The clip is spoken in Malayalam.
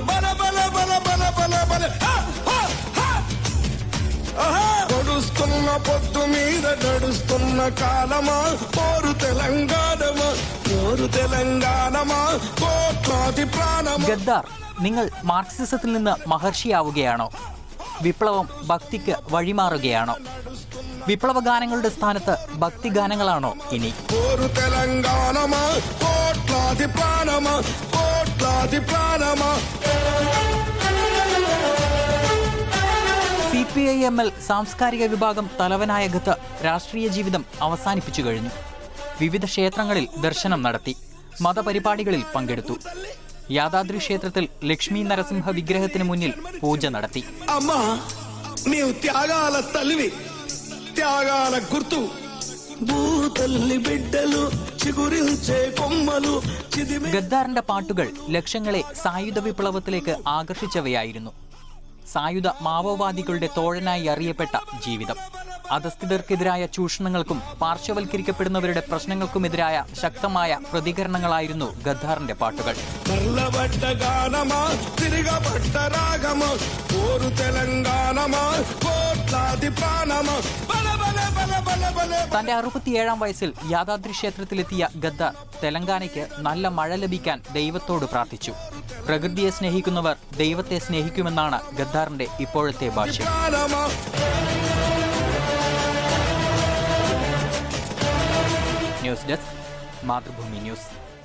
బల బల బల బల బల బల గడుస్తున్న పొద్దు మీద గడుస్తున్న కాలమా పోరు తెలంగాణమా పోరు తెలంగాణమా కోట్లాది ప్రాణమా. ഗദ്ദാർ, നിങ്ങൾ മാർക്സിസത്തിൽ നിന്ന് മഹർഷിയാവുകയാണോ? വിപ്ലവം ഭക്തിക്ക് വഴിമാറുകയാണോ? വിപ്ലവ ഗാനങ്ങളുടെ സ്ഥാനത്ത് ഭക്തിഗാനങ്ങളാണോ ഇനി? പോരു തെലങ്കാനമാ കോట్లాതി പ്രാണമാ കോట్లాതി പ്രാണമാ. CPI-ML സാംസ്കാരിക വിഭാഗം തലവനായ ഗദ്ദാർ രാഷ്ട്രീയ ജീവിതം അവസാനിപ്പിച്ചു കഴിഞ്ഞു. വിവിധ ക്ഷേത്രങ്ങളിൽ ദർശനം നടത്തി, മതപരിപാടികളിൽ പങ്കെടുത്തു. യാദാദ്രി ക്ഷേത്രത്തിൽ ലക്ഷ്മി നരസിംഹ വിഗ്രഹത്തിന് മുന്നിൽ പൂജ നടത്തി. അമ്മ, നീవు త్యాగాల తల్లివి, త్యాగాల గుర్తు. భూతల్లి బిడ్డలు చిగురించే కొమ్మలు. ഗദ്ദാറിന്റെ പാട്ടുകൾ ലക്ഷങ്ങളെ സായുധ വിപ്ലവത്തിലേക്ക് ആകർഷിച്ചവയായിരുന്നു. സായുധ മാവോവാദികളുടെ തോഴനായി അറിയപ്പെട്ട ജീവിതം, അധസ്ഥിതർക്കെതിരായ ചൂഷണങ്ങൾക്കും പാർശ്വവൽക്കരിക്കപ്പെടുന്നവരുടെ പ്രശ്നങ്ങൾക്കുമെതിരായ ശക്തമായ പ്രതികരണങ്ങളായിരുന്നു ഗദ്ദാറിന്റെ പാട്ടുകൾ. തന്റെ 67-ാം വയസ്സിൽ യാദാദ്രി ക്ഷേത്രത്തിലെത്തിയ ഗദ്ദാർ തെലങ്കാനയ്ക്ക് നല്ല മഴ ലഭിക്കാൻ ദൈവത്തോട് പ്രാർത്ഥിച്ചു. പ്രകൃതിയെ സ്നേഹിക്കുന്നവർ ദൈവത്തെ സ്നേഹിക്കുമെന്നാണ് ഗദ്ദാറിന്റെ ഇപ്പോഴത്തെ ഭാഷ്യം. News desk, Mathrubhumi news.